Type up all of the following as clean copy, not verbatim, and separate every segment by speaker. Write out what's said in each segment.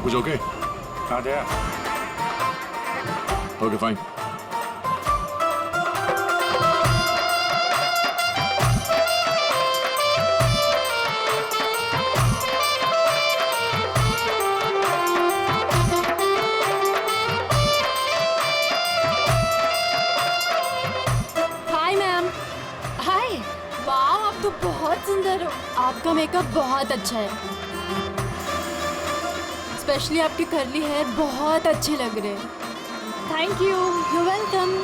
Speaker 1: कुछ ओके?
Speaker 2: कहाँ गया?
Speaker 1: Okay fine.
Speaker 3: बहुत सुंदर हो। आपका मेकअप बहुत अच्छा है, स्पेशली आपके कर्ली हेयर बहुत अच्छे लग रहे हैं। Thank you. You welcome.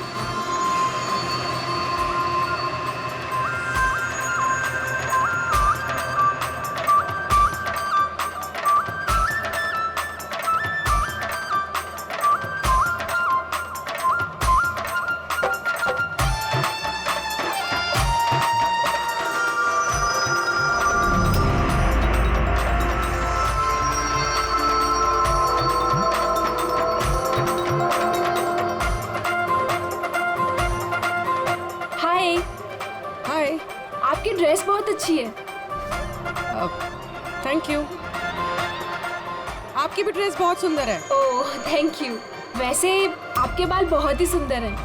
Speaker 3: आपकी ड्रेस बहुत अच्छी है।
Speaker 4: Thank you. आपकी भी ड्रेस बहुत सुंदर है।
Speaker 3: Oh thank you. वैसे आपके बाल बहुत ही सुंदर हैं।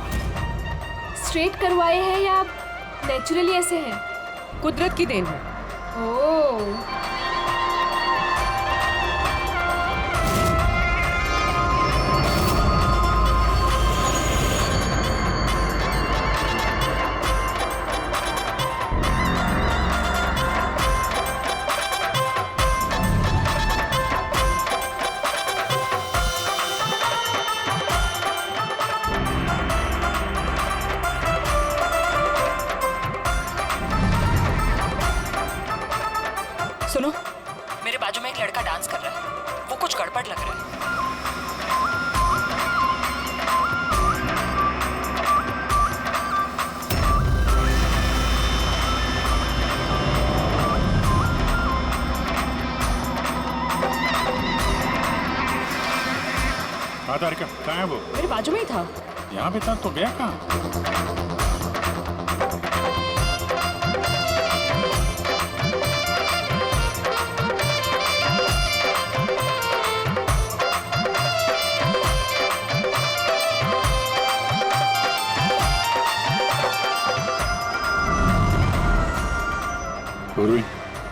Speaker 3: स्ट्रेट करवाए हैं या नेचुरली ऐसे हैं?
Speaker 4: कुदरत की देन है।
Speaker 3: ओह
Speaker 5: सुनो, मेरे बाजू में एक लड़का डांस कर रहा है, वो कुछ गड़बड़ लग रहा है।
Speaker 2: हाँ तारिका, कहाँ है वो?
Speaker 5: मेरे बाजू में ही था।
Speaker 2: यहाँ पे था तो गया कहाँ? पूर्वी,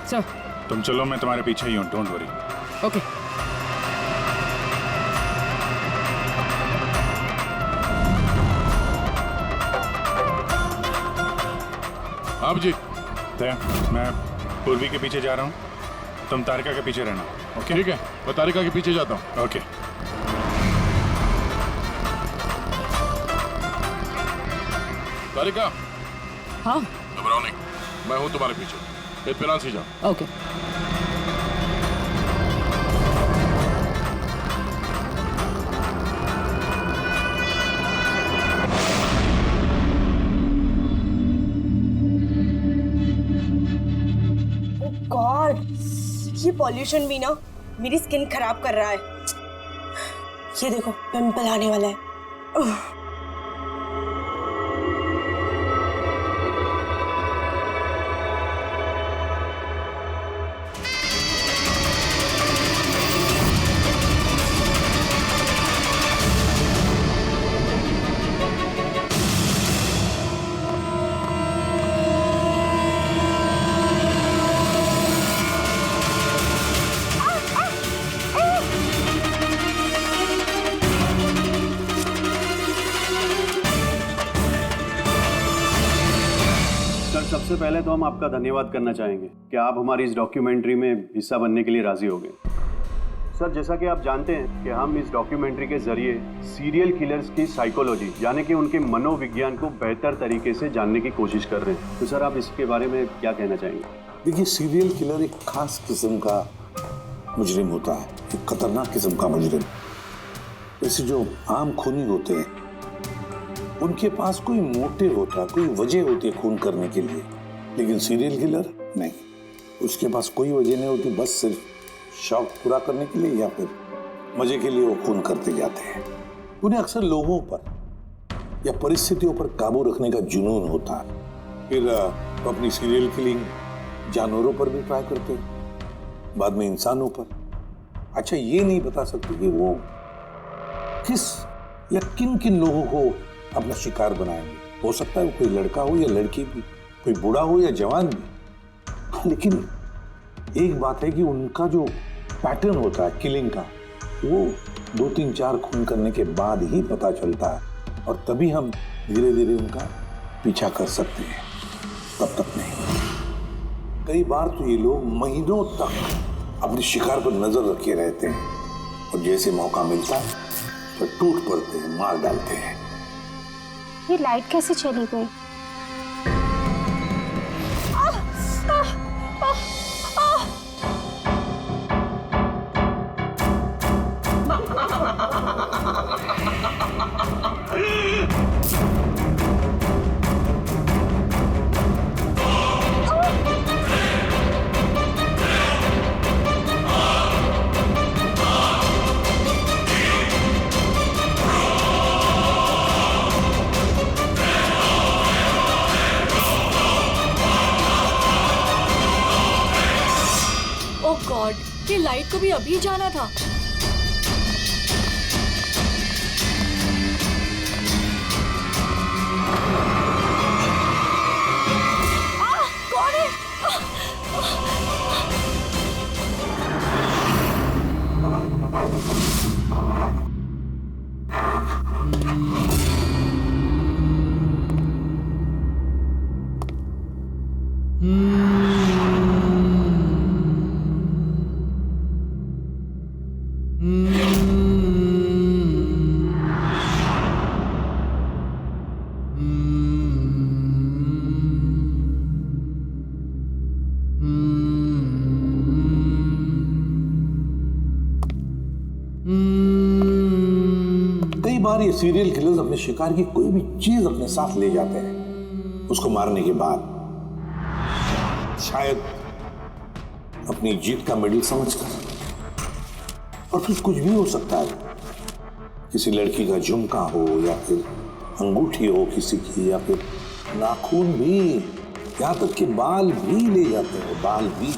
Speaker 4: सर।
Speaker 2: तुम चलो, मैं तुम्हारे पीछे ही हूँ, डोंट वरी।
Speaker 4: ओके।
Speaker 1: आप जी।
Speaker 2: मैं पूर्वी के पीछे जा रहा हूँ, तुम तारिका के पीछे रहना। ओके
Speaker 1: ठीक है, मैं तारिका के पीछे जाता हूँ।
Speaker 2: ओके।
Speaker 1: तारिका,
Speaker 5: हाँ
Speaker 1: घबराओ नहीं, मैं हूँ तुम्हारे पीछे। इत्मीनान से जाओ।
Speaker 5: ओके।
Speaker 6: गॉड, ये पॉल्यूशन भी ना मेरी स्किन खराब कर रहा है। ये देखो, पिंपल आने वाला है।
Speaker 7: सबसे पहले तो हम आपका धन्यवाद करना चाहेंगे कि आप हमारी इस डॉक्यूमेंट्री में हिस्सा बनने के लिए राजी हो गए। सर, जैसा कि आप जानते हैं कि हम इस डॉक्यूमेंट्री के जरिए सीरियल किलर्स की साइकोलॉजी यानी कि उनके मनोविज्ञान को बेहतर तरीके से जानने की कोशिश कर रहे हैं। तो सर, आप इसके बारे में क्या कहना चाहेंगे?
Speaker 8: देखिए, सीरियल किलर एक खास किस्म का मुजरिम होता है, एक खतरनाक किस्म का मुजरिम। जैसे जो आम खूनी होते हैं, उनके पास कोई मोटिव होता है, कोई वजह होती है खून करने के लिए, लेकिन सीरियल किलर नहीं, उसके पास कोई वजह नहीं होती, बस सिर्फ शौक पूरा करने के लिए या फिर मजे के लिए वो खून करते जाते हैं। उन्हें अक्सर लोगों पर या परिस्थितियों पर काबू रखने का जुनून होता है। फिर वो अपनी सीरियल किलिंग जानवरों पर भी ट्राई करते हैं, बाद में इंसानों पर, अच्छा ये नहीं बता सकते कि वो किस या किन किन लोगों को अपना शिकार बनाएंगे। हो सकता है वो कोई लड़का हो या लड़की भी, कोई बूढ़ा हो या जवान भी। लेकिन एक बात है कि उनका जो पैटर्न होता है किलिंग का, वो 2-3-4 खून करने के बाद ही पता चलता है, और तभी हम धीरे धीरे उनका पीछा कर सकते हैं, तब तक नहीं। कई बार तो ये लोग महीनों तक अपने शिकार पर नजर रखे रहते हैं, और जैसे मौका मिलता है तो टूट पड़ते हैं, मार डालते हैं।
Speaker 3: ये लाइट कैसे चली गई?
Speaker 9: ओह गॉड, ये लाइट को भी अभी जाना था। कौन है?
Speaker 8: कई बार ये सीरियल किलर्स अपने शिकार की कोई भी चीज अपने साथ ले जाते हैं, उसको मारने के बाद शायद अपनी जीत का मेडल समझकर। और फिर कुछ भी हो सकता है, किसी लड़की का झुमका हो, या फिर अंगूठी हो किसी की, या फिर नाखून भी, यहां तक कि बाल भी ले जाते हैं, बाल भी।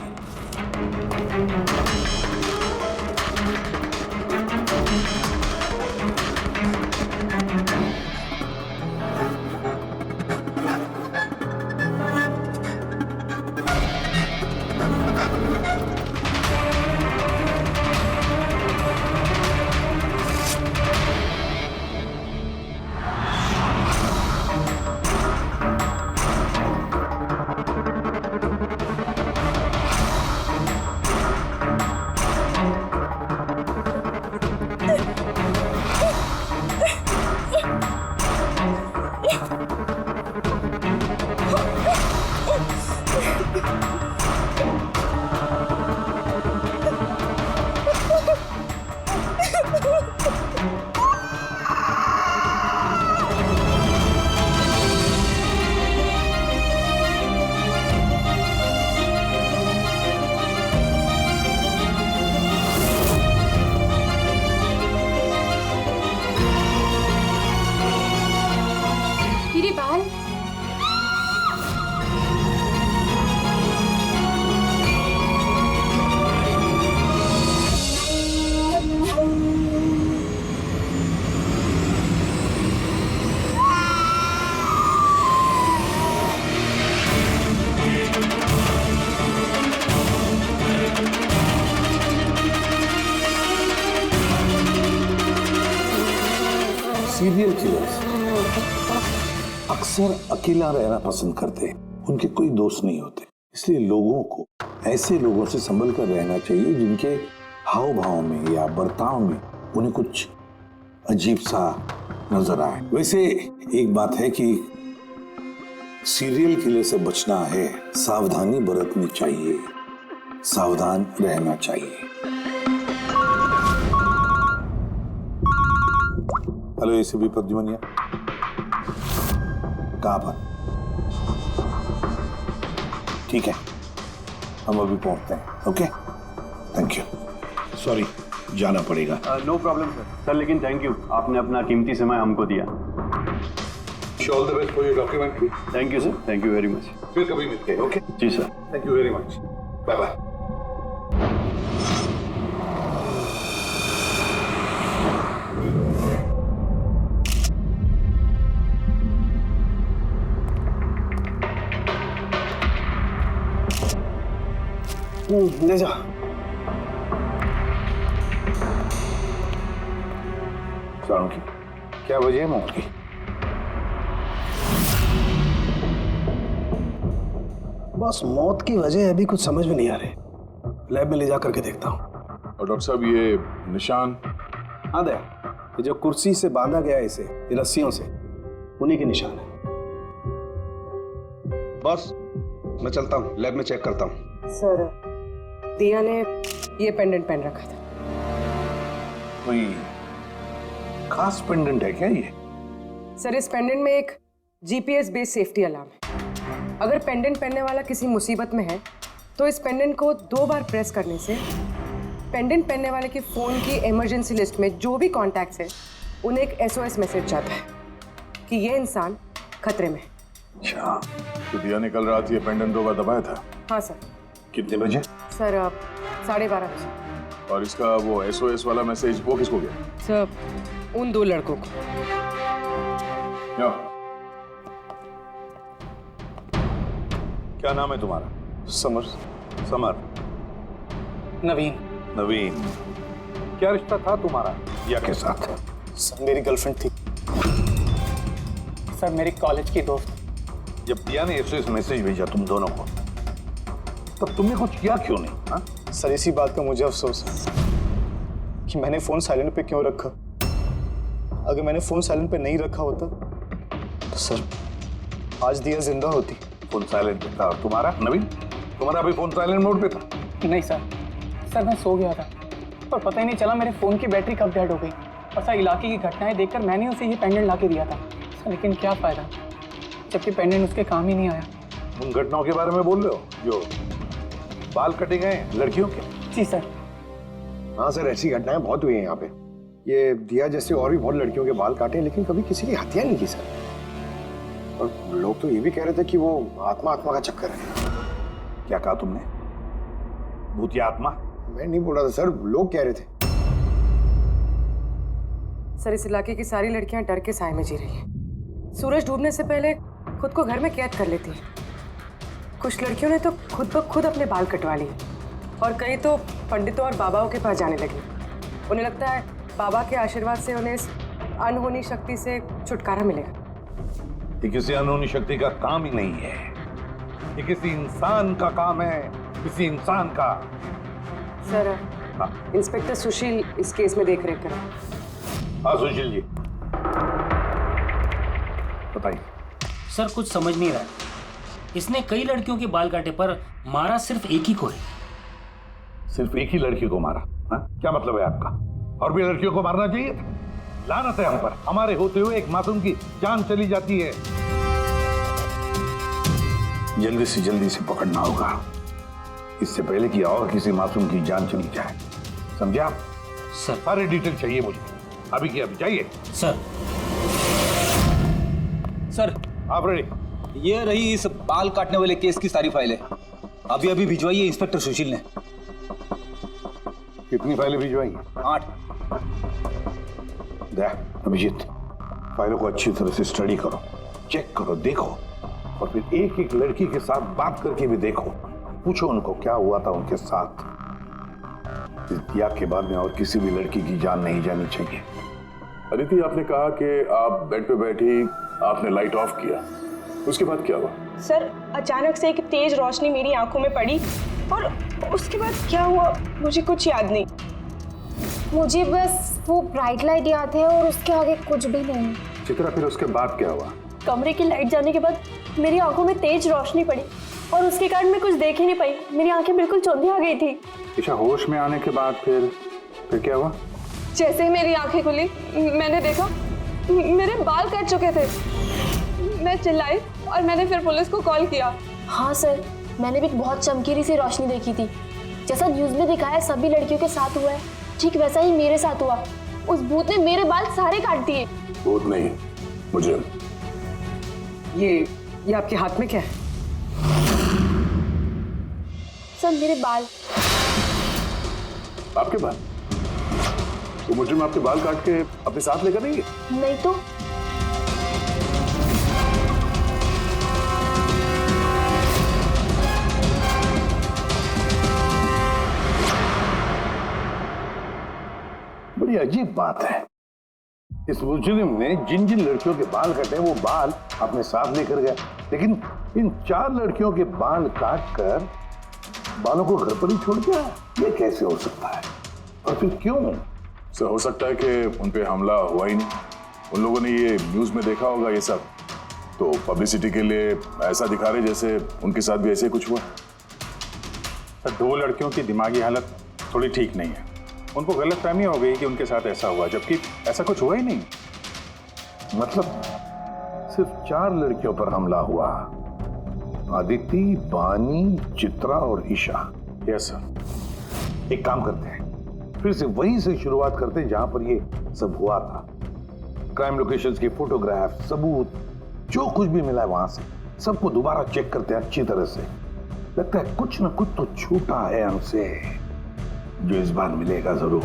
Speaker 8: सीरियल किलर्स अक्सर अकेला रहना पसंद करते हैं, उनके कोई दोस्त नहीं होते। इसलिए लोगों को ऐसे लोगों से संभल कर रहना चाहिए जिनके हाव भाव में या बर्ताव में उन्हें कुछ अजीब सा नजर आए। वैसे एक बात है कि सीरियल किलर से बचना है, सावधानी बरतनी चाहिए, सावधान रहना चाहिए। हेलो एसीपी प्रद्युमन, कहाँ पर? ठीक है, हम अभी पहुंचते हैं। Okay, thank you. सॉरी, जाना पड़ेगा।
Speaker 7: No problem sir. सर लेकिन थैंक यू, आपने अपना कीमती समय हमको दिया।
Speaker 8: All the best for your documentary.
Speaker 7: Thank you sir, thank you very much.
Speaker 8: फिर कभी मिलते हैं। ओके
Speaker 7: जी sir,
Speaker 8: thank you very much. Bye bye.
Speaker 10: ले जा।
Speaker 8: सारों की क्या वजह है मौत की?
Speaker 10: बस मौत की वजह अभी कुछ समझ में नहीं आ रही। लैब में ले जा करके देखता हूँ।
Speaker 1: और डॉक्टर साहब ये निशान?
Speaker 10: हाँ दया, ये जो कुर्सी से बांधा गया है इसे, ये रस्सियों से, उन्हीं के निशान है।
Speaker 11: बॉस, मैं चलता हूँ, लैब में चेक करता हूँ।
Speaker 4: सर, दिया ने ये पेंडेंट पहन रखा था।
Speaker 8: कोई खास पेंडेंट है क्या ये?
Speaker 4: सर, इस पेंडेंट में एक जीपीएस बेस्ड सेफ्टी अलार्म है। अगर पेंडेंट पहनने वाला किसी मुसीबत में है तो इस पेंडेंट को 2 बार प्रेस करने से पेंडेंट पहनने वाले के फोन की इमरजेंसी लिस्ट में जो भी कॉन्टैक्ट्स है उन्हें एक SOS मैसेज जाता है कि ये इंसान खतरे में है।
Speaker 1: अच्छा, तो दिया ने कल रात ये पेंडेंट 2 बार दबाया था?
Speaker 4: हाँ सर।
Speaker 8: कितने बजे?
Speaker 4: सर 12:30 बजे।
Speaker 1: और इसका वो SOS वाला मैसेज वो किसको गया?
Speaker 4: सर, उन 2 लड़कों को।
Speaker 8: क्या नाम है तुम्हारा?
Speaker 10: समर।
Speaker 8: समर।
Speaker 10: नवीन।
Speaker 8: नवीन। क्या रिश्ता था तुम्हारा दिया के साथ?
Speaker 10: सर, मेरी गर्लफ्रेंड थी। सर, मेरी कॉलेज की दोस्त।
Speaker 8: जब दिया ने SOS मैसेज भेजा तुम दोनों को, तब तुमने कुछ किया क्यों नहीं? हा?
Speaker 10: सर, इसी बात का मुझे अफसोस है कि मैंने फोन साइलेंट पे क्यों रखा। अगर मैंने फोन साइलेंट पे नहीं रखा होता तो सर आज दिया जिंदा होती।
Speaker 8: फोन साइलेंट पे था। और तुम्हारा नवीन? तुम्हारा भी फोन साइलेंट मोड पे था?
Speaker 12: नहीं सर, मैं सो गया था पर पता ही नहीं चला मेरे फोन की बैटरी कब डेड हो गई। और सर, इलाके की घटनाएं देखकर मैंने उसे ये पेंडेंट ला के दिया था सर, लेकिन क्या फायदा जबकि पेंडेंट उसके काम ही नहीं आया।
Speaker 8: उन घटनाओं के बारे में बोल रहे हो जो बाल कटे गए लड़कियों के?
Speaker 12: जी सर।
Speaker 11: हाँ सर, ऐसी घटनाएं बहुत हुई हैं यहाँ पे। ये दिया जैसे और भी बहुत लड़कियों के बाल काटे, लेकिन कभी किसी की हत्या नहीं की सर। और लोग तो ये भी कह रहे थे कि वो आत्मा का चक्कर है।
Speaker 8: क्या कहा तुमने? भूत या आत्मा?
Speaker 11: मैं नहीं बोल रहा था सर, लोग कह रहे थे।
Speaker 4: सर, इस इलाके की सारी लड़कियां डर के साए में जी रही हैं। सूरज डूबने से पहले खुद को घर में कैद कर लेती हैं। कुछ लड़कियों ने तो खुद ब खुद अपने बाल कटवा लिए और कई तो पंडितों और बाबाओं के पास जाने लगी। उन्हें लगता है बाबा के आशीर्वाद से उन्हें इस अनहोनी शक्ति से छुटकारा मिलेगा।
Speaker 8: ये किसी अनहोनी शक्ति का काम ही नहीं है, ये किसी इंसान का काम है, किसी इंसान का।
Speaker 4: सर,
Speaker 8: हाँ।
Speaker 4: इंस्पेक्टर सुशील इस केस में देख रेख करें।
Speaker 8: हाँ सुशील जी, बताइए।
Speaker 13: सर, कुछ समझ नहीं रहा। इसने कई लड़कियों के बाल काटे पर मारा सिर्फ एक ही को है।
Speaker 8: सिर्फ एक ही लड़की को मारा? हा? क्या मतलब है आपका? और भी लड़कियों को मारना चाहिए था? लानत है हम पर, हमारे होते हुए एक मासूम की जान चली जाती है। जल्दी से पकड़ना होगा, इससे पहले कि और किसी मासूम की जान चली जाए। समझे आप?
Speaker 13: सर,
Speaker 8: सारे डिटेल चाहिए मुझे, अभी की अभी चाहिए।
Speaker 13: सर।
Speaker 14: सर,
Speaker 8: आप रेडी?
Speaker 14: ये रही इस बाल काटने वाले केस की सारी फाइलें। अभी भिजवाई है इंस्पेक्टर सुशील ने।
Speaker 8: कितनी फाइलें भिजवाई?
Speaker 14: 8।
Speaker 8: अभिजीत, फाइलों को अच्छी तरह से स्टडी करो, चेक करो, देखो, और फिर एक एक लड़की के साथ बात करके भी देखो। पूछो उनको क्या हुआ था उनके साथ। इस दिया के बाद में और किसी भी लड़की की जान नहीं जानी चाहिए।
Speaker 1: अदिति, आपने कहा कि आप बेड पे बैठी, आपने लाइट ऑफ किया, उसके बाद क्या हुआ?
Speaker 6: सर, अचानक से एक तेज रोशनी मेरी आंखों में पड़ी और उसके बाद क्या हुआ मुझे कुछ याद नहीं।
Speaker 3: मुझे बस वो ब्राइट लाइट याद है और उसके आगे कुछ भी नहीं।
Speaker 8: चित्रा, फिर उसके बाद क्या हुआ?
Speaker 9: कमरे की लाइट जाने के बाद मेरी आंखों में तेज रोशनी पड़ी और उसके कारण मैं कुछ देख ही नहीं पाई। मेरी आंखें बिल्कुल चौंधी आ गई थी।
Speaker 8: ईशा, होश में आने के बाद फिर क्या हुआ?
Speaker 9: जैसे ही मेरी आंखें खुली मैंने देखा मेरे बाल कट चुके थे। मैं चिल्लाई और मैंने फिर पुलिस को कॉल किया।
Speaker 3: हाँ सर, मैंने भी बहुत चमकीली सी रोशनी देखी थी। जैसा न्यूज़ में दिखाया सभी लड़कियों के साथ हुआ है, ठीक वैसा ही मेरे साथ हुआ। उस भूत ने मेरे बाल सारे काट दिए।
Speaker 1: भूत नहीं, मुझे।
Speaker 4: ये आपके हाथ में क्या है?
Speaker 3: सर, मेरे बाल।
Speaker 1: आपके बाल? वो मुजरिम आपके बाल काट के अपने साथ लेकर नहीं गए?
Speaker 3: नहीं तो।
Speaker 8: बड़ी अजीब बात है, इस मुजरिम ने जिन जिन लड़कियों के बाल कटे वो बाल अपने साथ लेकर गया, लेकिन इन 4 लड़कियों के बाल काट कर बालों को घर पर ही छोड़ गया। ये कैसे हो सकता है और फिर क्यों?
Speaker 1: सर हो सकता है कि उन पे हमला हुआ ही नहीं, उन लोगों ने ये न्यूज में देखा होगा ये सब, तो पब्लिसिटी के लिए ऐसा दिखा रहे जैसे उनके साथ भी ऐसे कुछ हुआ।
Speaker 2: सर 2 लड़कियों की दिमागी हालत थोड़ी ठीक नहीं है, उनको गलतफहमी हो गई कि उनके साथ ऐसा हुआ, जबकि ऐसा कुछ हुआ ही नहीं।
Speaker 8: मतलब सिर्फ 4 लड़कियों पर हमला हुआ, आदिति, बानी, चित्रा और ईशा।
Speaker 2: Yes sir.
Speaker 8: एक काम करते हैं, फिर से वहीं से शुरुआत करते हैं जहां पर ये सब हुआ था। क्राइम लोकेशंस की फोटोग्राफ, सबूत, जो कुछ भी मिला है वहां से सबको दोबारा चेक करते हैं अच्छी तरह से। लगता है कुछ ना कुछ तो छूटा है हमसे, जो इस बार मिलेगा जरूर।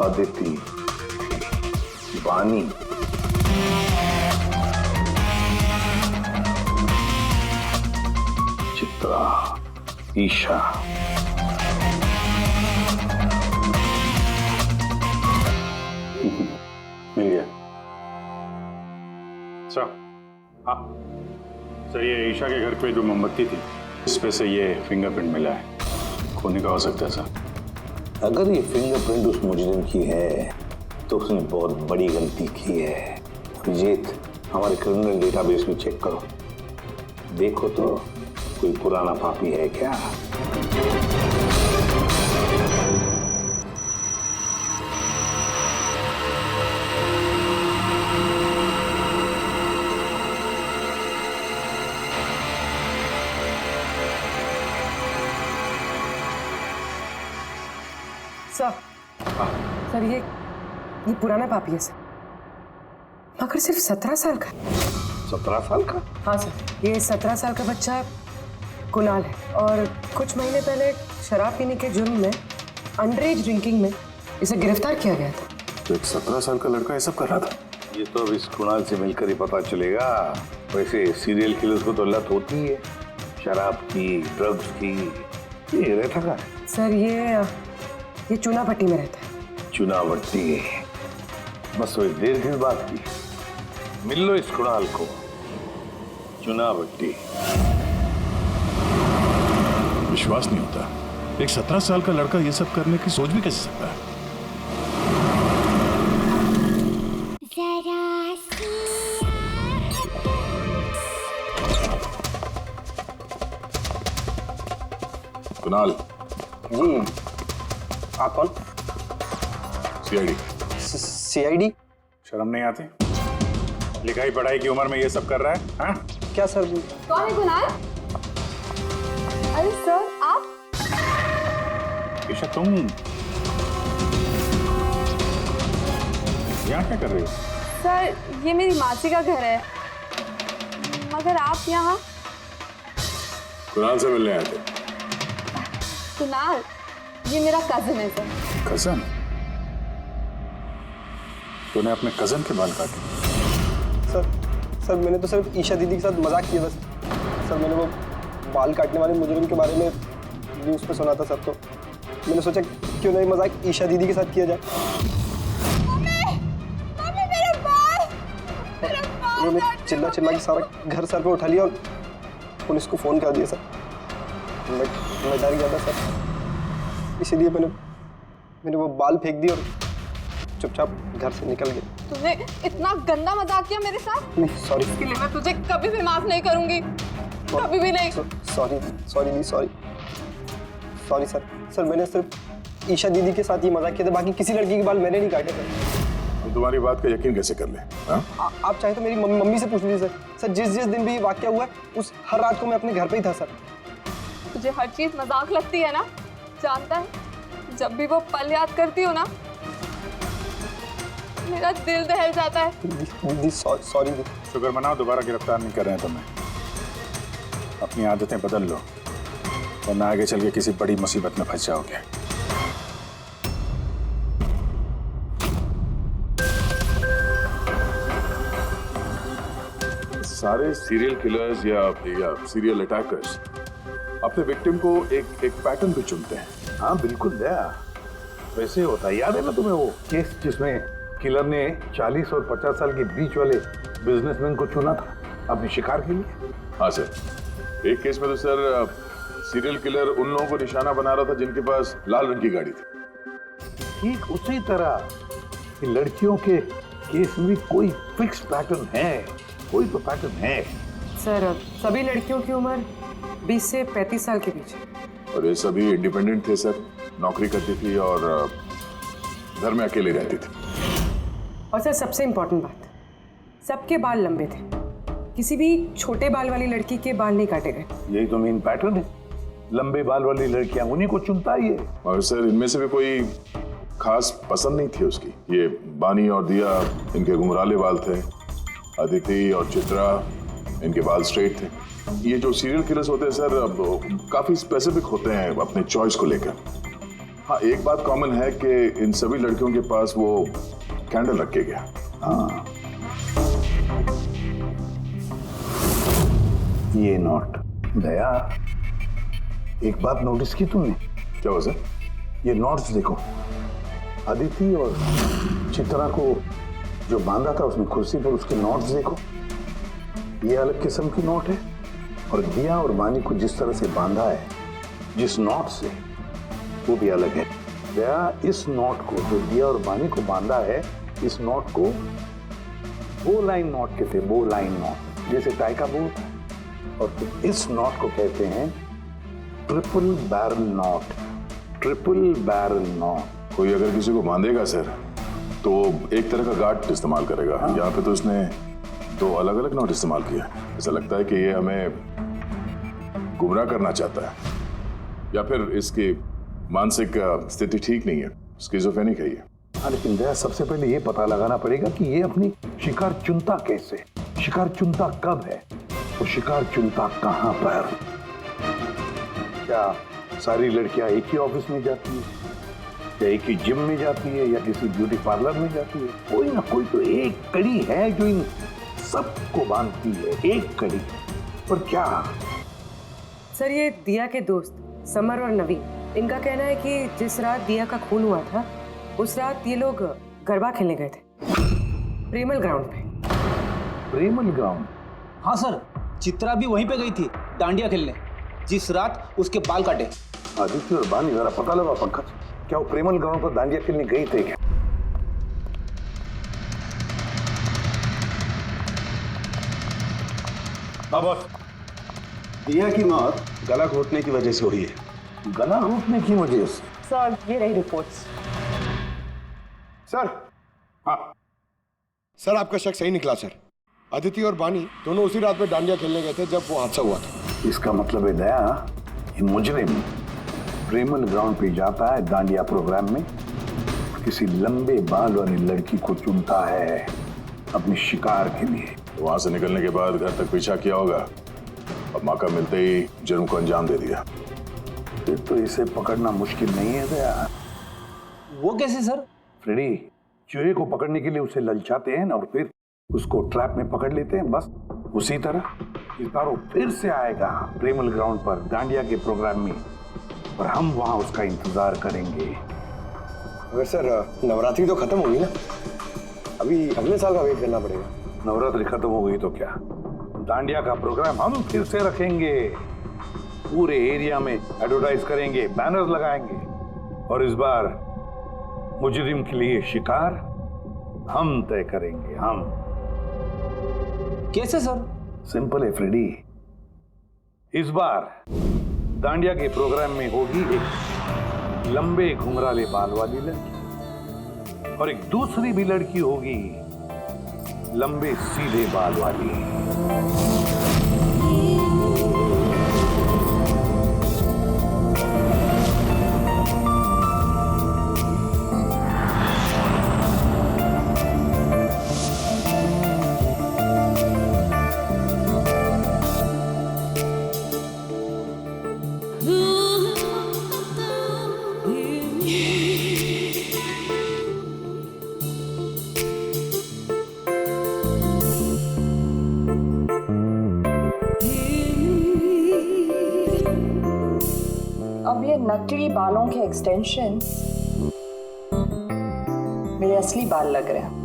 Speaker 8: आदिति, बानी, चित्रा, ईशा,
Speaker 2: मिल गया। सर हाँ सर, ये ईशा के घर पे जो मोमबत्ती थी इस पे से ये फिंगरप्रिंट मिला है, खोने का हो सकता है सर।
Speaker 8: अगर ये फिंगरप्रिंट उस मुजरिम की है तो उसने बहुत बड़ी गलती की है। अभिजीत, हमारे क्रिमिनल डेटाबेस में चेक करो, देखो तो कोई पुराना पापी है क्या।
Speaker 4: सर ये पुराना पापी है सर, मगर सिर्फ 17 साल का।
Speaker 8: 17 साल का?
Speaker 4: हाँ सर, ये 17 साल का बच्चा कुणाल है और कुछ महीने पहले शराब पीने के जुर्म में, अंडर एज ड्रिंकिंग में इसे गिरफ्तार किया गया था।
Speaker 1: तो एक 17 साल का लड़का ये सब कर रहा था?
Speaker 8: ये तो अब इस कुणाल से मिलकर ही पता चलेगा। वैसे सीरियल किलर्स को तो लत होती है शराब की, ड्रग्स की। ये रहता कहाँ है?
Speaker 4: सर ये चूनाभट्टी में रहता है।
Speaker 8: चुनावट्टी, बस वही देर किस बात की, मिल लो इस कुणाल को। चुनावट्टी।
Speaker 1: विश्वास नहीं होता, एक 17 साल का लड़का ये सब करने की सोच भी कैसे सकता है? कुणाल
Speaker 10: जी, आप कौन?
Speaker 1: सीआईडी।
Speaker 10: सीआईडी?
Speaker 2: शर्म नहीं आती? लिखाई पढ़ाई की उम्र में ये सब कर रहा है? हाँ?
Speaker 10: क्या सर?
Speaker 9: कौन है कुणाल? अरे सर आप?
Speaker 2: ईशा तुम यहाँ क्या कर रही हो?
Speaker 9: सर ये मेरी मासी का घर है, मगर आप यहाँ?
Speaker 1: कुणाल से मिलने आए थे।
Speaker 9: कुणाल ये मेरा कजिन है सर।
Speaker 2: कजन? तूने अपने कजन के बाल काटे?
Speaker 10: सर मैंने तो सिर्फ ईशा दीदी के साथ मजाक किया बस। सर मैंने वो बाल काटने वाले मुजरिम के बारे में न्यूज़ पे सुना था सर, तो मैंने सोचा क्यों नहीं मजाक ईशा दीदी के साथ किया जाए। उन्होंने चिल्ला के सारा घर सर पे उठा लिया और पुलिस को फोन कर दिया सर। मैं डर गया था सर, इसीलिए मैंने वो बाल फेंक दिए और चुपचाप घर से निकल गया।
Speaker 9: तूने इतना गंदा मजाक किया मेरे साथ?
Speaker 10: नहीं सॉरी।
Speaker 9: इसके लिए मैं तुझे कभी भी माफ नहीं करूंगी, कभी भी नहीं।
Speaker 10: सॉरी सर, मैंने सिर्फ ईशा दीदी के साथ ही मजाक किया था, बाकी किसी लड़की के बाल मैंने नहीं काटे थे।
Speaker 1: तुम्हारी बात का यकीन कैसे कर ले?
Speaker 10: आप चाहे तो मेरी मम्मी से पूछ लीजिए सर। जिस दिन भी ये वाकया हुआ है उस हर रात को मैं अपने घर पे ही था सर।
Speaker 9: तुझे हर चीज मजाक लगती है ना, जानता है? जब भी वो पल याद करती हो ना, मेरा दिल दहल जाता है।
Speaker 10: दीदी सॉरी दीदी।
Speaker 2: शुक्र मनाओ दोबारा गिरफ्तार नहीं कर रहे हैं तुम्हें। अपनी आदतें बदल लो वरना आगे चल के किसी बड़ी मुसीबत में फंस जाओगे।
Speaker 1: सारे सीरियल किलर्स या सीरियल अटैकर्स अपने विक्टिम को एक पैटर्न पे चुनते हैं।
Speaker 8: हाँ बिल्कुल दया, वैसे होता है। याद है ना तुम्हें वो केस जिसमें किलर ने 40 और 50 साल के बीच वाले बिजनेसमैन को चुना था अपने शिकार के लिए?
Speaker 1: हाँ सर, एक केस में तो सर सीरियल किलर उन लोगों को निशाना बना रहा था जिनके पास लाल रंग की गाड़ी थी।
Speaker 8: ठीक उसी तरह कि लड़कियों के केस में कोई फिक्स पैटर्न है, कोई तो पैटर्न है।
Speaker 4: सर सभी लड़कियों की उम्र 20 से 35 साल के बीच है।
Speaker 1: और ये सभी इंडिपेंडेंट थे सर, नौकरी करती थी और घर में अकेले रहती थी।
Speaker 4: और सर सबसे इम्पोर्टेंट बात, सबके बाल लंबे थे, किसी भी छोटे बाल वाली लड़की के बाल नहीं काटे गए।
Speaker 8: यही तो मेन पैटर्न है, लंबे बाल वाली लड़कियां उन्हीं को चुनता है ये।
Speaker 1: और सर इनमें से भी कोई खास पसंद नहीं थी उसकी। ये बानी और दिया, इनके घुंघराले बाल थे। अदिति और चित्रा, इनके बाल स्ट्रेट थे। ये जो सीरियल किलर्स होते हैं सर, अब काफी स्पेसिफिक होते हैं अपने चॉइस को लेकर। हाँ, एक बात कॉमन है कि इन सभी लड़कियों के पास वो कैंडल रख के गया।
Speaker 8: हाँ, ये नोट दया, एक बात नोटिस की तुमने?
Speaker 1: क्या हुआ सर?
Speaker 8: ये नोट्स देखो, अदिति और चित्रा को जो बांधा था उसने कुर्सी पर, उसके नोट्स देखो, ये अलग किस्म की नोट है। और दिया और बानी को जिस तरह से बांधा है जिस नोट से, वो भी अलग है। दया, इस नोट को जो दिया और बानी को बांधा है, इस नोट को बो लाइन नोट कहते हैं, बो लाइन नोट, जैसे टाई का बो होता है। और इस नोट को कहते हैं triple barrel note, triple barrel note.
Speaker 1: कोई अगर किसी को बांधेगा सर तो एक तरह का गार्ड इस्तेमाल करेगा। हाँ। यहाँ पे तो इसने दो अलग अलग नोट इस्तेमाल किया। ऐसा लगता है कि ये हमें गुमराह करना चाहता है, या फिर इसकी मानसिक स्थिति ठीक नहीं है, स्किज़ोफ्रेनिक है ये।
Speaker 8: हाँ, लेकिन दया, सबसे पहले ये पता लगाना पड़ेगा कि ये अपनी शिकार चुनता कैसे, शिकार चुनता कब है और शिकार चुनता कहाँ पर। क्या सारी लड़कियां एक ही ऑफिस में जाती है, या एक ही जिम में जाती है, या किसी ब्यूटी पार्लर में जाती है? कोई ना कोई तो एक कड़ी है जो इन सबको बांधती है, एक कड़ी। पर क्या?
Speaker 4: सर ये दिया के दोस्त समर और नवीन, इनका कहना है कि जिस रात दिया का खून हुआ था उस रात ये लोग गरबा खेलने गए थे प्रेमल ग्राउंड पे।
Speaker 8: प्रेमल ग्राउंड?
Speaker 14: हाँ सर, चित्रा भी वहीं पे गई थी डांडिया खेलने जिस रात उसके बाल काटे।
Speaker 8: आदित्य और बानी, जरा पता लगा पंकज, क्या वो प्रेमल ग्राउंड पर डांडिया खेलने गई थे क्या?
Speaker 7: बस दिया की मौत गला घोटने की वजह से हुई है।
Speaker 8: गला घोटने की वजह से?
Speaker 4: सर ये रही रिपोर्ट्स।
Speaker 11: सर, हाँ सर, आपका शक सही निकला सर। अदिति और बानी दोनों उसी रात में डांडिया खेलने गए थे जब वो हादसा हुआ था।
Speaker 8: इसका मतलब है दया, ये मुजरिम प्रेमल ग्राउंड पे जाता है डांडिया प्रोग्राम में, किसी लंबे बाल वाली लड़की को चुनता है अपने शिकार के लिए।
Speaker 1: तो वहां से निकलने के बाद घर तक पीछा किया होगा, अब मौका मिलते ही जुर्म को अंजाम दे दिया।
Speaker 8: फिर तो इसे पकड़ना मुश्किल नहीं है दया।
Speaker 14: वो कैसे सर?
Speaker 8: फ्रेडी, चूहे को पकड़ने के लिए उसे ललचाते हैं और फिर उसको ट्रैप में पकड़ लेते हैं, बस उसी तरह इस बार वो फिर से आएगा प्रेमल ग्राउंड पर डांडिया के प्रोग्राम में, और हम वहां उसका इंतजार करेंगे।
Speaker 11: अगर सर नवरात्रि तो खत्म होगी ना, अभी अगले साल का वेट करना पड़ेगा।
Speaker 8: नवरात्रि खत्म हो गई तो क्या, डांडिया का प्रोग्राम हम फिर से रखेंगे, पूरे एरिया में एडवर्टाइज करेंगे, बैनर लगाएंगे, और इस बार मुजरिम के लिए शिकार हम तय करेंगे। हम
Speaker 14: कैसे सर?
Speaker 8: सिंपल है फ्रेडी, इस बार डांडिया के प्रोग्राम में होगी एक लंबे घुंघराले बाल वाली लड़की, और एक दूसरी भी लड़की होगी लंबे सीधे बाल वाली।
Speaker 5: नकली बालों के एक्सटेंशन मेरे असली बाल लग रहे हैं।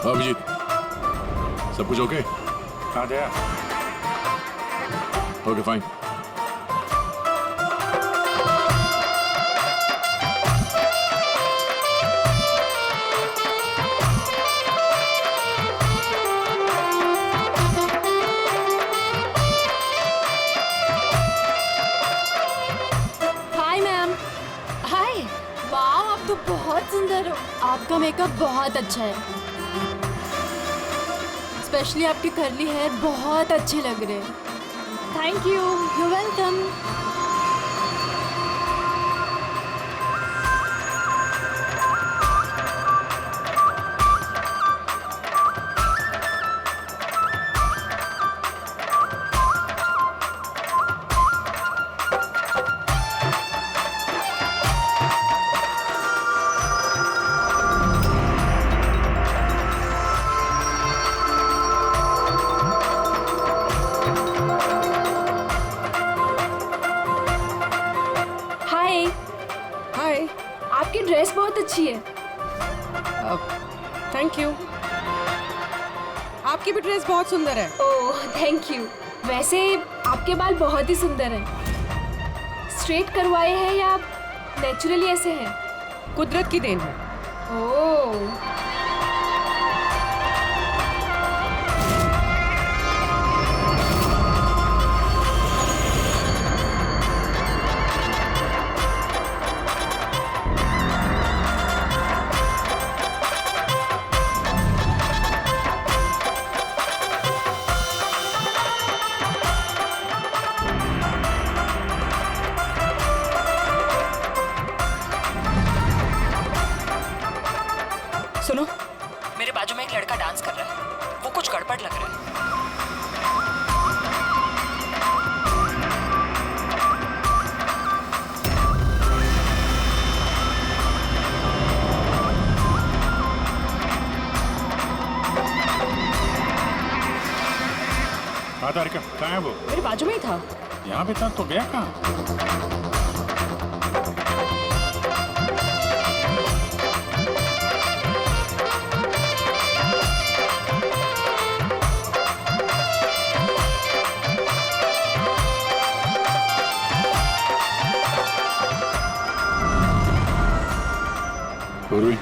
Speaker 1: अभिजीत, सब कुछ ओके?
Speaker 2: हाँ Jaya.
Speaker 1: Okay fine.
Speaker 3: Hi ma'am. Hi. वाह, आप तो बहुत सुंदर हो। आपका मेकअप बहुत अच्छा है। स्पेशली आपके कर्ली हेयर बहुत अच्छे लग रहे हैं। Thank you. You welcome.
Speaker 4: Hi.
Speaker 3: आपकी ड्रेस बहुत अच्छी है।
Speaker 4: Thank you. आपकी भी ड्रेस बहुत सुंदर है।
Speaker 3: Oh thank you. वैसे आपके बाल बहुत ही सुंदर हैं। स्ट्रेट करवाए हैं या नेचुरली ऐसे हैं?
Speaker 4: कुदरत की देन है।
Speaker 3: ओह
Speaker 5: सुनो, मेरे बाजू में एक लड़का डांस कर रहा है। वो कुछ गड़बड़ लग रहा है।
Speaker 2: हाँ तारिका, कहाँ है वो?
Speaker 4: मेरे बाजू में ही था।
Speaker 2: यहाँ पे था तो गया कहाँ? पूर्वी,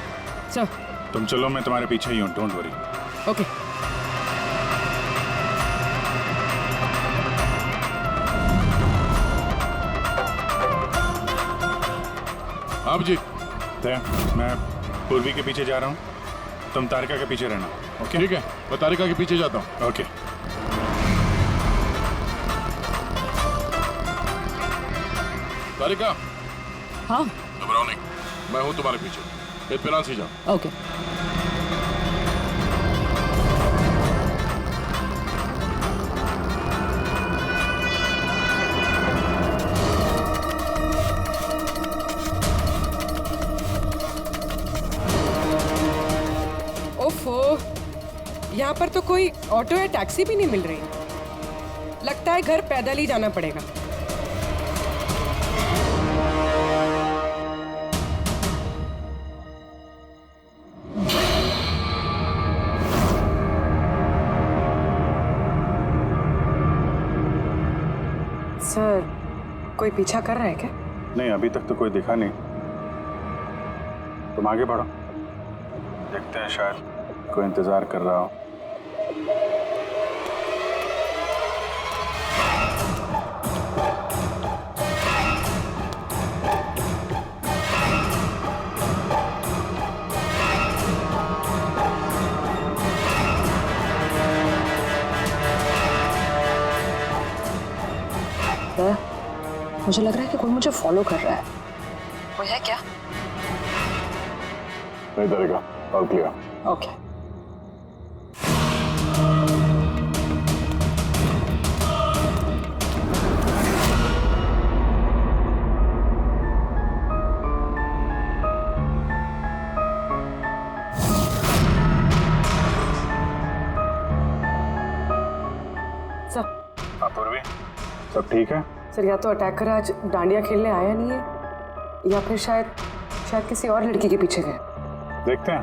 Speaker 4: सर।
Speaker 2: तुम चलो, मैं तुम्हारे पीछे ही हूँ, डोंट वरी।
Speaker 4: ओके।
Speaker 1: आप जी।
Speaker 2: मैं पूर्वी के पीछे जा रहा हूँ, तुम तारिका के पीछे रहना। ओके
Speaker 1: ठीक है, मैं तारिका के पीछे जाता हूँ।
Speaker 2: ओके।
Speaker 1: तारिका।
Speaker 4: हाँ।
Speaker 1: घबराओ नहीं, मैं हूँ तुम्हारे पीछे। इत्मीनान से जाओ।
Speaker 4: ओके। ओफो, यहाँ पर तो कोई ऑटो या टैक्सी भी नहीं मिल रही। लगता है घर पैदल ही जाना पड़ेगा। सर, कोई पीछा कर रहा है क्या?
Speaker 2: नहीं, अभी तक तो कोई दिखा नहीं। तुम आगे बढ़ो, देखते हैं, शायद कोई इंतजार कर रहा हो।
Speaker 5: मुझे लग रहा है कि कोई मुझे फॉलो कर रहा है। वो है क्या?
Speaker 1: नहीं डरेगा, ऑल क्लियर।
Speaker 5: ओके।
Speaker 4: सर,
Speaker 2: पूर्वी सब ठीक है?
Speaker 4: सर या तो अटैकर आज डांडिया खेलने आया नहीं है या फिर शायद किसी और लड़की के पीछे गए।
Speaker 2: देखते हैं,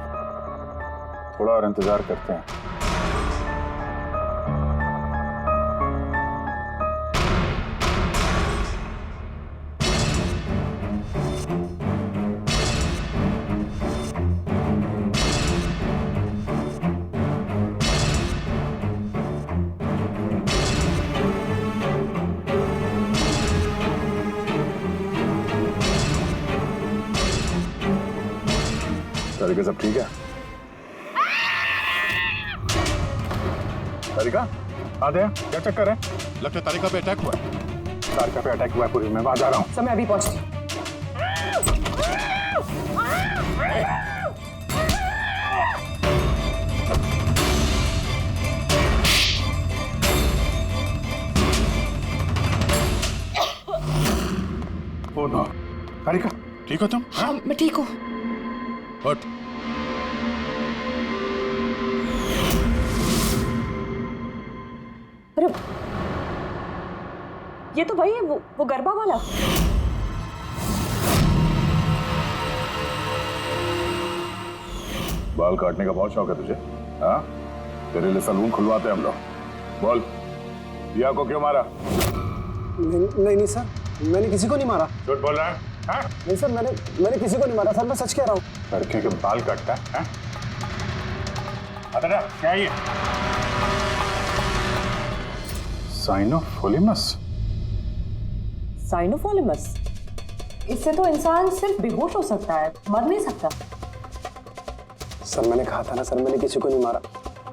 Speaker 2: थोड़ा और इंतजार करते हैं। तारिका सब ठीक है? तारिका आते हैं, क्या चक्कर है?
Speaker 1: लगता है तारिका पे अटैक हुआ है।
Speaker 2: तारिका पे अटैक हुआ है पूरी, मैं वहां जा रहा हूँ।
Speaker 4: सर मैं अभी पहुंचती हूँ।
Speaker 2: ओ नो, तारिका
Speaker 1: ठीक हो तुम?
Speaker 5: हाँ मैं ठीक हूँ।
Speaker 1: हट।
Speaker 5: अरे ये तो भाई है वो गरबा वाला।
Speaker 1: बाल काटने का बहुत शौक है तुझे? हाँ, तेरे लिए सलून खुलवाते हैं हम लोग। बोल, दिया को क्यों मारा?
Speaker 10: नहीं सर, मैंने किसी को नहीं मारा।
Speaker 2: झूठ बोल रहा है? हाँ?
Speaker 10: नहीं सर, मैंने किसी को नहीं मारा सर, मैं सच कह रहा हूँ।
Speaker 2: लड़के के बाल काटता है? अरे क्या ये? साइनोफोलिमस?
Speaker 5: साइनोफोलिमस? इससे तो इंसान सिर्फ बेहोश हो सकता है, मर नहीं सकता।
Speaker 10: सर मैंने कहा था ना सर, मैंने किसी को नहीं मारा।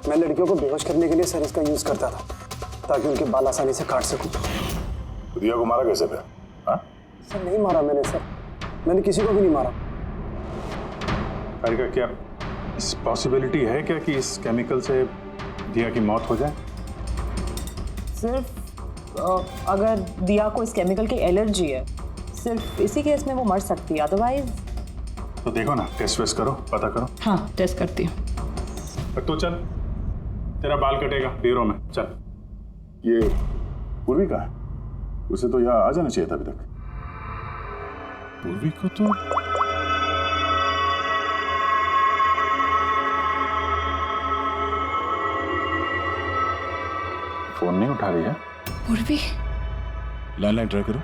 Speaker 10: मैं लड़कियों को बेहोश करने के लिए सर इसका यूज करता था ताकि उनके बाल आसानी से काट सकूं।
Speaker 1: दिया को मारा कैसे? हाँ?
Speaker 10: सर नहीं मारा मैंने सर, मैंने किसी को भी नहीं मारा।
Speaker 2: तारिका क्या इस पॉसिबिलिटी है क्या कि इस केमिकल से दिया की मौत हो जाए?
Speaker 5: सिर्फ अगर दिया को इस केमिकल की एलर्जी है, सिर्फ इसी केस में वो मर सकती है, अदरवाइज।
Speaker 2: तो देखो ना, टेस्ट वेस्ट करो, पता करो।
Speaker 5: हाँ टेस्ट करती हूँ।
Speaker 2: तो चल, तेरा बाल कटेगा ब्यूरो में, चल।
Speaker 1: ये पूर्वी का है? उसे तो यहाँ आ जाना चाहिए था अभी तक। पूर्वी को तो
Speaker 2: फोन नहीं उठा रही है।
Speaker 3: पूर्वी,
Speaker 1: लैंडलाइन ट्राई करो।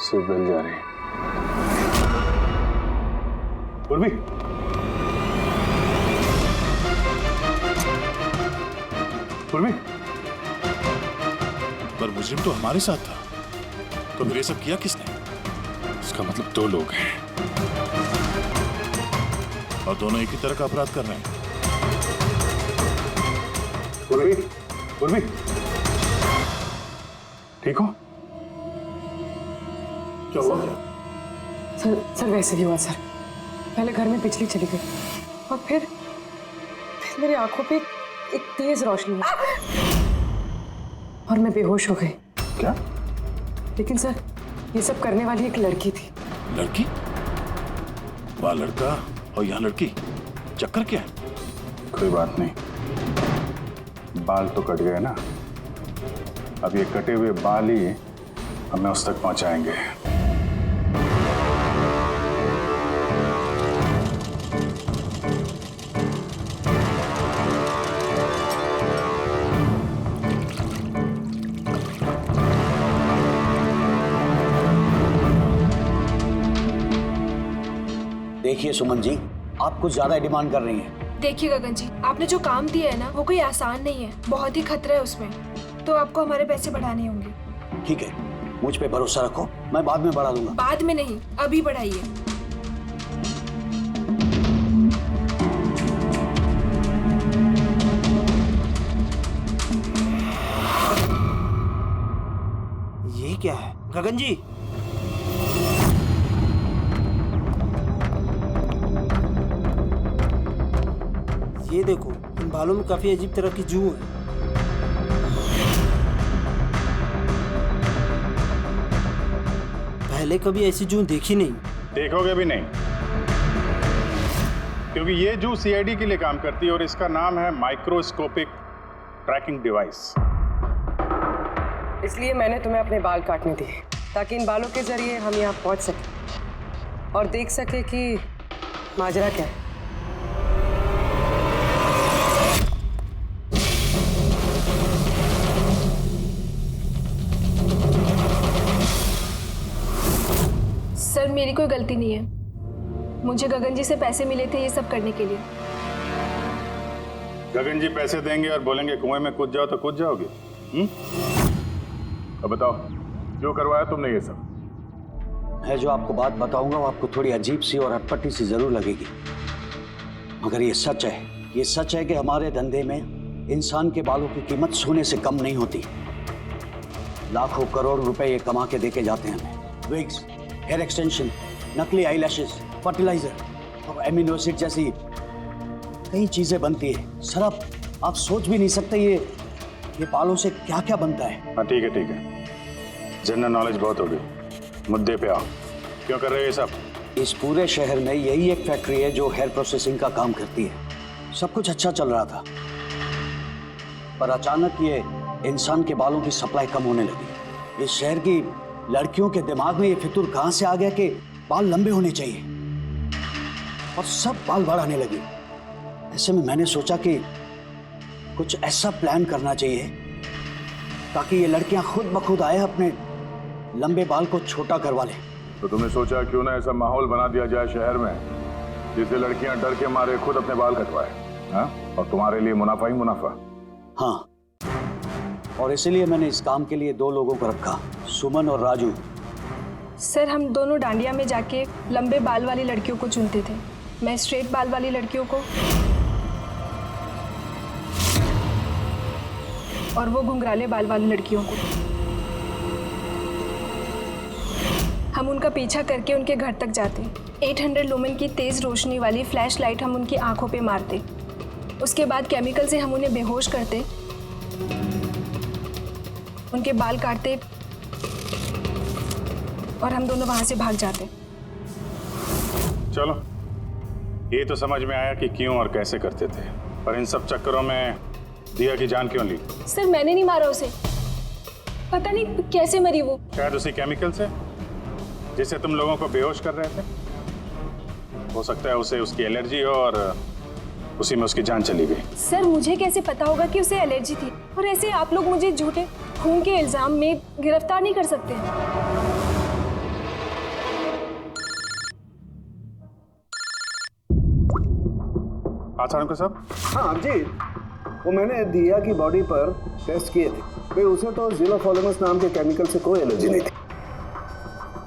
Speaker 2: सिर्फ बेल जा रही है। पूर्वी, पूर्वी।
Speaker 1: पर मुजरिम तो हमारे साथ था, तो फिर ये सब किया किसने? इसका मतलब दो लोग हैं और दोनों एक ही तरह का अपराध कर रहे हैं।
Speaker 2: पूर्वी, पूर्वी, ठीक हो?
Speaker 1: क्या हुआ?
Speaker 4: सर वैसे ही हुआ सर। पहले घर में बिजली चली गई और फिर मेरी आंखों पे एक तेज रोशनी आई और मैं बेहोश हो गई।
Speaker 1: क्या?
Speaker 4: लेकिन सर ये सब करने वाली एक लड़की थी।
Speaker 1: लड़की? वहाँ लड़का और यहाँ लड़की, चक्कर क्या है?
Speaker 2: कोई बात नहीं, बाल तो कट गए ना, अब ये कटे हुए बाल ही हमें उस तक पहुंचाएंगे।
Speaker 15: देखिए सुमन जी, आप कुछ ज्यादा डिमांड कर रही हैं।
Speaker 16: देखिए गगन जी, आपने जो काम दिया है ना वो कोई आसान नहीं है, बहुत ही खतरा है उसमें, तो आपको हमारे पैसे बढ़ाने होंगे।
Speaker 15: ठीक है, मुझ पे भरोसा रखो, मैं बाद में बढ़ा दूंगा।
Speaker 16: बाद में नहीं, अभी बढ़ाइए।
Speaker 17: क्या है? गगन जी, ये देखो, इन बालों में काफी अजीब तरह की जू है। पहले कभी ऐसी जू देखी नहीं।
Speaker 2: देखोगे भी नहीं, क्योंकि ये जू सीआईडी के लिए काम करती है और इसका नाम है माइक्रोस्कोपिक ट्रैकिंग डिवाइस।
Speaker 4: इसलिए मैंने तुम्हें अपने बाल काटने दिए, ताकि इन बालों के जरिए हम यहाँ पहुँच सकें और देख सके कि माजरा क्या है।
Speaker 16: सर, मेरी कोई गलती नहीं है। मुझे गगन जी से पैसे मिले थे ये सब करने के लिए।
Speaker 2: गगन जी पैसे देंगे और बोलेंगे कुएं में कूद जाओ तो कूद जाओगे?
Speaker 1: अब बताओ, जो करवाया तुमने ये सब?
Speaker 15: मैं जो आपको बात बताऊंगा वो आपको थोड़ी अजीब सी और अटपटी सी जरूर लगेगी, मगर ये सच है। ये सच है कि हमारे धंधे में इंसान के बालों की कीमत सोने से कम नहीं होती। लाखों करोड़ रुपए ये कमा के देके जाते हैं हमें। विग्स, हेयर एक्सटेंशन, नकली आईलैशेस, फर्टिलाइजर और एमिनो एसिड जैसी कई चीजें बनती है। सर, आप सोच भी नहीं सकते ये बालों से क्या क्या बनता है।
Speaker 2: हाँ ठीक है ठीक है, जनरल नॉलेज बहुत हो गई, मुद्दे पे आओ। क्यों कर रहे हो ये सब?
Speaker 15: इस पूरे शहर में यही एक फैक्ट्री है जो हेयर प्रोसेसिंग का काम करती है। सब कुछ अच्छा चल रहा था, पर अचानक ये इंसान के बालों की सप्लाई कम होने लगी। इस शहर की लड़कियों के दिमाग में ये फितूर कहां से आ गया कि बाल लंबे होने चाहिए, और सब बाल बढ़ाने लगी। ऐसे में मैंने सोचा कि कुछ ऐसा प्लान करना चाहिए ताकि ये लड़कियां खुद ब खुद आए अपने लंबे बाल को छोटा करवा लें।
Speaker 1: तो तुमने सोचा क्यों ना ऐसा माहौल बना दिया जाए शहर में जिससे लड़कियां डर के मारे खुद अपने बाल कटवाए, हाँ? और तुम्हारे लिए मुनाफा ही मुनाफा।
Speaker 15: हाँ, और इसीलिए मैंने इस काम के लिए 2 लोगों को रखा, सुमन और राजू।
Speaker 16: सर, हम दोनों डांडिया में जाके लंबे बाल वाली लड़कियों को चुनते थे। मैं स्ट्रेट बाल वाली लड़कियों को और वो घुंघराले बाल वाली लड़कियों को। हम उनका पीछा करके उनके घर तक जाते। 800 लुमेन की तेज रोशनी वाली फ्लैश लाइट हम उनकी आंखों पे मारते। उसके बाद केमिकल से हम उन्हें बेहोश करते, उनके बाल काटते और हम दोनों वहां से भाग जाते।
Speaker 2: चलो, ये तो समझ में आया कि क्यों और कैसे करते थे, पर इन सब चक्करों में दिया की जान क्यों ली?
Speaker 16: सर, मैंने नहीं मारा उसे, पता नहीं कैसे मरी वो।
Speaker 2: शायद उसी केमिकल से जिससे तुम लोगों को बेहोश कर रहे थे। हो सकता है उसे उसकी एलर्जी हो और उसी में उसकी जान चली गई।
Speaker 16: सर, मुझे कैसे पता होगा कि उसे एलर्जी थी? और ऐसे आप लोग मुझे झूठे खून के इल्जाम में गिरफ्तार नहीं कर सकते।
Speaker 2: हाँ साहब।
Speaker 11: हाँ जी, वो मैंने दिया की बॉडी पर टेस्ट किए थे, फिर उसे तो ज़िलोफोलेमस नाम के केमिकल से कोई एलर्जी नहीं थी।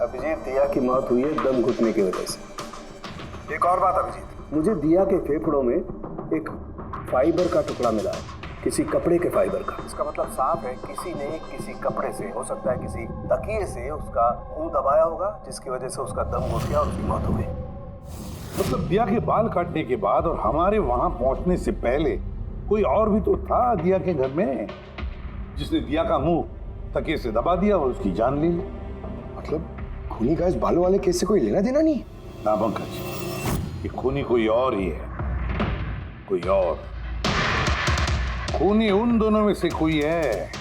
Speaker 11: अभिजीत, दिया की मौत हुई है दम घुटने की वजह से। एक और बात अभिजीत, मुझे दिया के फेफड़ों में एक फाइबर का टुकड़ा मिला है, किसी कपड़े के फाइबर का। इसका मतलब साफ है किसी ने किसी कपड़े से, हो सकता है किसी तकिए से उसका मुंह दबाया होगा, जिसकी वजह से उसका दम घुट गया और उसकी मौत हो गई।
Speaker 8: मतलब दिया के बाल काटने के बाद और हमारे वहां पहुंचने से पहले कोई और भी तो था दिया के घर में, जिसने दिया का मुंह तकिए से दबा दिया और उसकी जान ले ली।
Speaker 11: मतलब खूनी का इस बालों वाले केस से कोई लेना देना नहीं?
Speaker 8: ना पंकज, ये खूनी कोई और ही है, कोई और। खूनी उन दोनों में से कोई है,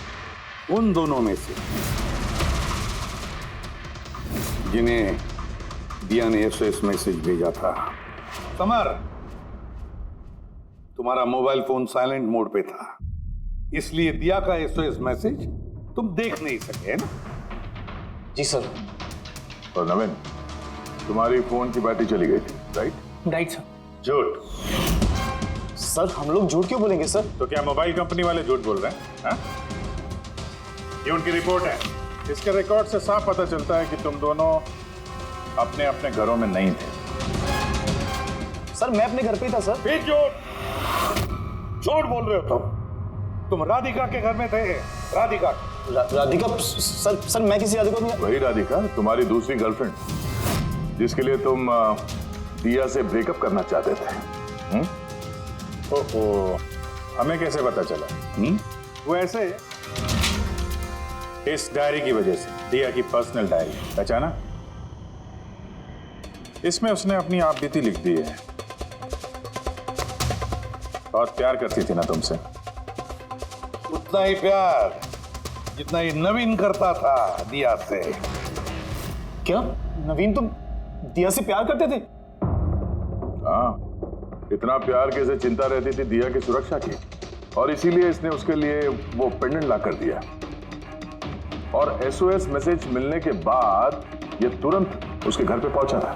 Speaker 8: उन दोनों में से जिन्हें दिया ने एसओएस मैसेज भेजा था। समर, तुम्हारा मोबाइल फोन साइलेंट मोड पे था, इसलिए दिया का एसओएस मैसेज तुम देख नहीं सके, है ना?
Speaker 15: जी सर।
Speaker 1: और नवीन, तुम्हारी फोन की बैटरी चली गई थी, राइट
Speaker 12: सर।
Speaker 2: झूठ
Speaker 10: सर, हम लोग झूठ क्यों बोलेंगे सर?
Speaker 2: तो क्या मोबाइल कंपनी वाले झूठ बोल रहे हैं? हाँ? ये उनकी रिपोर्ट है। इसके रिकॉर्ड से साफ पता चलता है कि तुम दोनों अपने अपने घरों में नहीं थे।
Speaker 10: सर, मैं अपने घर पे ही था सर।
Speaker 8: फिर झूठ बोल रहे हो तुम राधिका के घर में थे। राधिका
Speaker 10: राधिका सर मैं किसी राधिका नहीं।
Speaker 1: वही राधिका, तुम्हारी दूसरी गर्लफ्रेंड, जिसके लिए तुम दिया से ब्रेकअप करना चाहते थे।
Speaker 2: ओहो, हमें कैसे पता चला? वो ऐसे इस डायरी की वजह से, दिया की पर्सनल डायरी, पहचाना? इसमें उसने अपनी आप बीती लिख दी है। बहुत प्यार करती थी ना तुमसे।
Speaker 8: उतना ही प्यार जितना ये नवीन करता था दिया से।
Speaker 10: क्या नवीन तुम दिया से प्यार करते थे?
Speaker 1: हाँ, इतना प्यार कैसे चिंता रहती थी दिया की सुरक्षा की, और इसीलिए इसने उसके लिए वो पेंडेंट ला कर दिया। और SOS मैसेज मिलने के बाद ये तुरंत उसके घर पे पहुंचा था।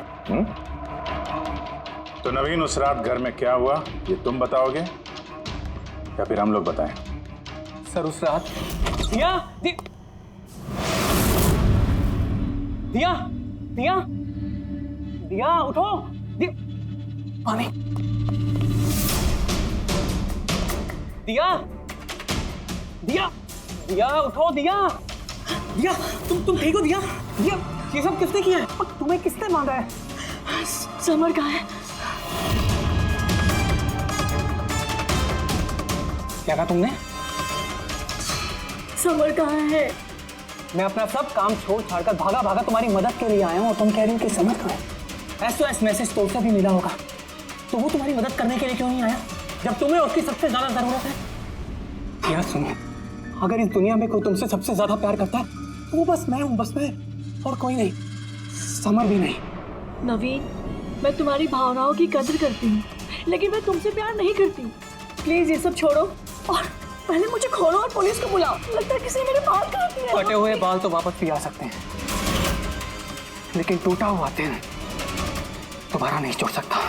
Speaker 2: तो नवीन उस रात घर में क्या हुआ ये तुम बताओगे या फिर हम लोग बताएं?
Speaker 12: सर उस रात दिया दिया दिया दिया उठो, पानी, दिया दिया दिया उठो, दिया दिया तुम ठीक हो? दिया दिया ये सब किसने किया है? और तुम्हें किसने मारा है?
Speaker 3: समर कहाँ है?
Speaker 12: क्या कहा तुमने?
Speaker 3: समर कहाँ है?
Speaker 12: मैं अपना सब काम छोड़ छाड़कर भागा भागा तुम्हारी मदद के लिए आया हूँ, और तुम कह रही हो कि समर कहाँ है? SOS मैसेज तो उसे भी मिला होगा, तो वो तुम्हारी मदद करने के लिए क्यों नहीं आया जब तुम्हें उसकी सबसे ज्यादा जरूरत है? क्या सुनो, अगर इस दुनिया में कोई तुमसे सबसे ज्यादा प्यार करता है तो वो बस मैं हूँ, बस मैं, और कोई नहीं, समर भी नहीं।
Speaker 3: नवीन, मैं तुम्हारी भावनाओं की कदर करती हूँ, लेकिन मैं तुमसे प्यार नहीं करती हूँ। प्लीज ये सब छोड़ो और पहले मुझे खोलो और पुलिस को बुलाओ। लगता है किसी ने मेरे बाल काट दिए।
Speaker 12: कटे हुए बाल तो वापस भी आ सकते हैं, लेकिन टूटा हुआ दिल दोबारा नहीं जोड़ सकता।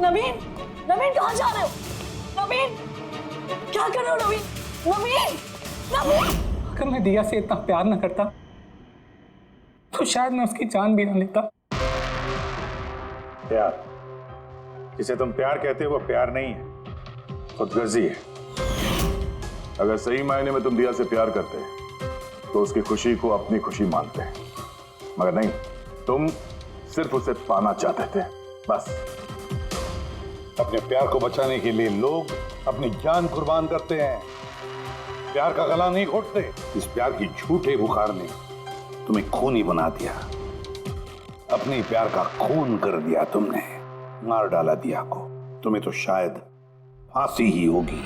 Speaker 3: नवीन, नवीन कहाँ जा रहे हो? नवीन, क्या कर रहे हो नवीन? नवीन, नवीन।
Speaker 12: अगर मैं दिया से इतना प्यार न करता तो शायद मैं उसकी जान भी न लेता।
Speaker 2: प्यार, जिसे तुम प्यार कहते हो वो प्यार नहीं है, खुदगर्जी है।
Speaker 1: अगर सही मायने में तुम दिया से प्यार करते तो उसकी खुशी को अपनी खुशी मानते, मगर नहीं, तुम सिर्फ उसे पाना चाहते थे, बस।
Speaker 8: अपने प्यार को बचाने के लिए लोग अपनी जान कुर्बान करते हैं, प्यार का गला नहीं घोटते। इस प्यार की झूठे बुखार ने तुम्हें खूनी बना दिया, अपने प्यार का खून कर दिया तुमने, मार डाला दिया को। तुम्हें तो शायद फांसी ही होगी।